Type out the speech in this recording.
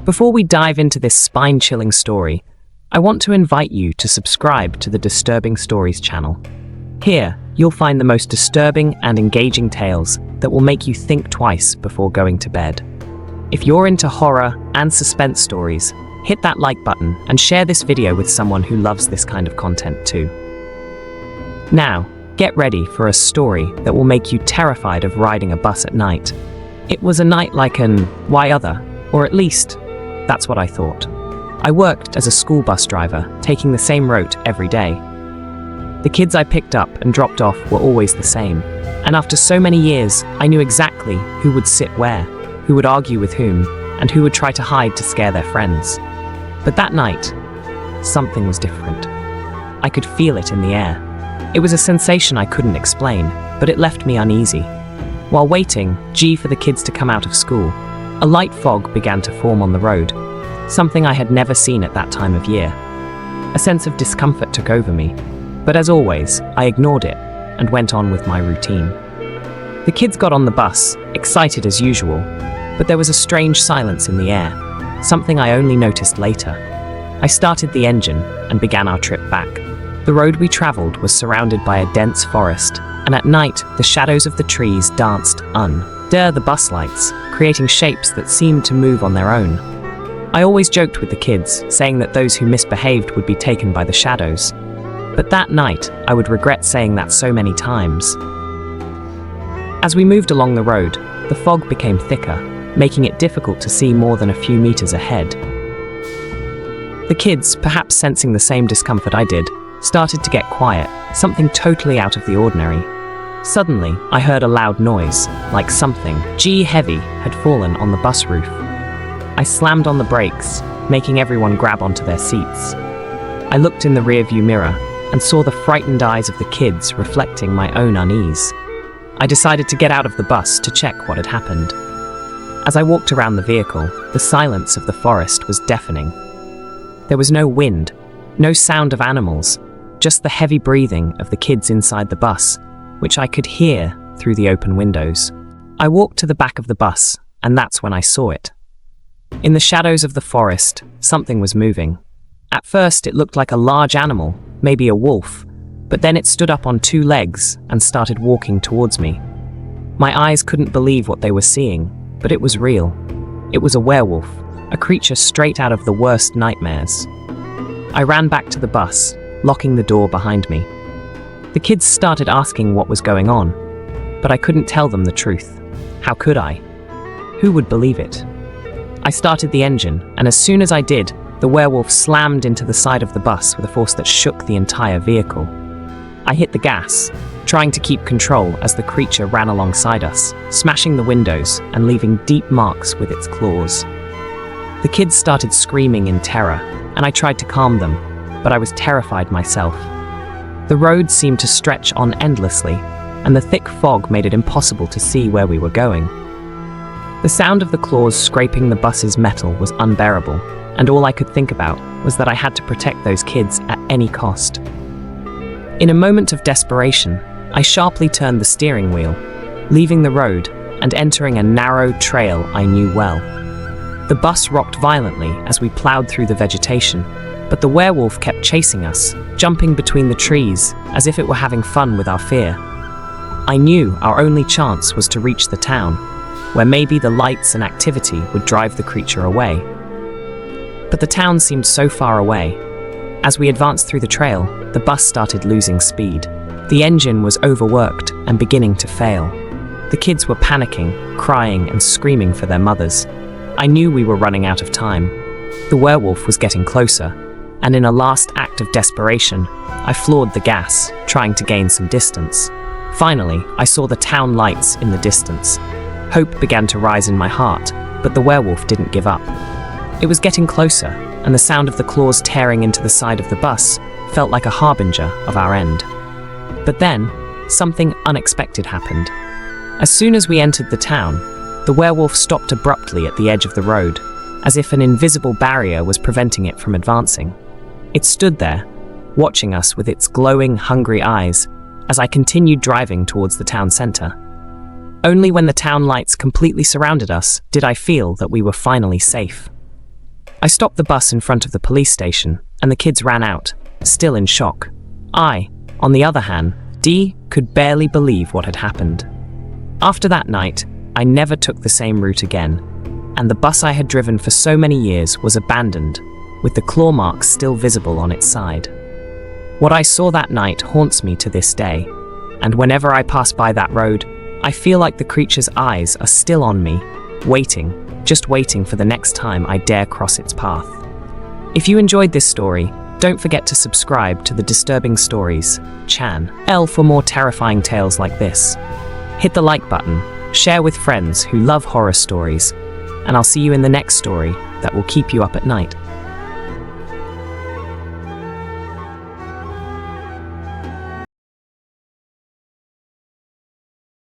Before we dive into this spine-chilling story, I want to invite you to subscribe to the Disturbing Stories channel. Here, you'll find the most disturbing and engaging tales that will make you think twice before going to bed. If you're into horror and suspense stories, hit that like button and share this video with someone who loves this kind of content too. Now, get ready for a story that will make you terrified of riding a bus at night. It was a night like an why other, or at least, that's what I thought. I worked as a school bus driver, taking the same route every day. The kids I picked up and dropped off were always the same, and after so many years, I knew exactly who would sit where, who would argue with whom, and who would try to hide to scare their friends. But that night, something was different. I could feel it in the air. It was a sensation I couldn't explain, but it left me uneasy. While waiting, for the kids to come out of school, a light fog began to form on the road, something I had never seen at that time of year. A sense of discomfort took over me, but as always, I ignored it and went on with my routine. The kids got on the bus, excited as usual, but there was a strange silence in the air, something I only noticed later. I started the engine and began our trip back. The road we traveled was surrounded by a dense forest, and at night, the shadows of the trees danced under the bus lights, creating shapes that seemed to move on their own. I always joked with the kids, saying that those who misbehaved would be taken by the shadows. But that night, I would regret saying that so many times. As we moved along the road, the fog became thicker, making it difficult to see more than a few meters ahead. The kids, perhaps sensing the same discomfort I did, started to get quiet, something totally out of the ordinary. Suddenly, I heard a loud noise, like something heavy had fallen on the bus roof. I slammed on the brakes, making everyone grab onto their seats. I looked in the rearview mirror and saw the frightened eyes of the kids reflecting my own unease. I decided to get out of the bus to check what had happened. As I walked around the vehicle, the silence of the forest was deafening. There was no wind, no sound of animals, just the heavy breathing of the kids inside the bus, which I could hear through the open windows. I walked to the back of the bus, and that's when I saw it. In the shadows of the forest, something was moving. At first, it looked like a large animal, maybe a wolf, but then it stood up on two legs and started walking towards me. My eyes couldn't believe what they were seeing, but it was real. It was a werewolf, a creature straight out of the worst nightmares. I ran back to the bus, locking the door behind me. The kids started asking what was going on, but I couldn't tell them the truth. How could I? Who would believe it? I started the engine, and as soon as I did, the werewolf slammed into the side of the bus with a force that shook the entire vehicle. I hit the gas, trying to keep control as the creature ran alongside us, smashing the windows and leaving deep marks with its claws. The kids started screaming in terror, and I tried to calm them, but I was terrified myself. The road seemed to stretch on endlessly, and the thick fog made it impossible to see where we were going. The sound of the claws scraping the bus's metal was unbearable, and all I could think about was that I had to protect those kids at any cost. In a moment of desperation, I sharply turned the steering wheel, leaving the road and entering a narrow trail I knew well. The bus rocked violently as we plowed through the vegetation, but the werewolf kept chasing us, jumping between the trees as if it were having fun with our fear. I knew our only chance was to reach the town, where maybe the lights and activity would drive the creature away. But the town seemed so far away. As we advanced through the trail, the bus started losing speed. The engine was overworked and beginning to fail. The kids were panicking, crying and screaming for their mothers. I knew we were running out of time. The werewolf was getting closer, and in a last act of desperation, I floored the gas, trying to gain some distance. Finally, I saw the town lights in the distance. Hope began to rise in my heart, but the werewolf didn't give up. It was getting closer, and the sound of the claws tearing into the side of the bus felt like a harbinger of our end. But then, something unexpected happened. As soon as we entered the town, the werewolf stopped abruptly at the edge of the road, as if an invisible barrier was preventing it from advancing. It stood there, watching us with its glowing, hungry eyes, as I continued driving towards the town center. Only when the town lights completely surrounded us did I feel that we were finally safe. I stopped the bus in front of the police station, and the kids ran out, still in shock. I, on the other hand, could barely believe what had happened. After that night, I never took the same route again, and the bus I had driven for so many years was abandoned, with the claw marks still visible on its side. What I saw that night haunts me to this day, and whenever I pass by that road, I feel like the creature's eyes are still on me, just waiting for the next time I dare cross its path. If you enjoyed this story, don't forget to subscribe to the Disturbing Stories channel for more terrifying tales like this. Hit the like button, share with friends who love horror stories, and I'll see you in the next story that will keep you up at night.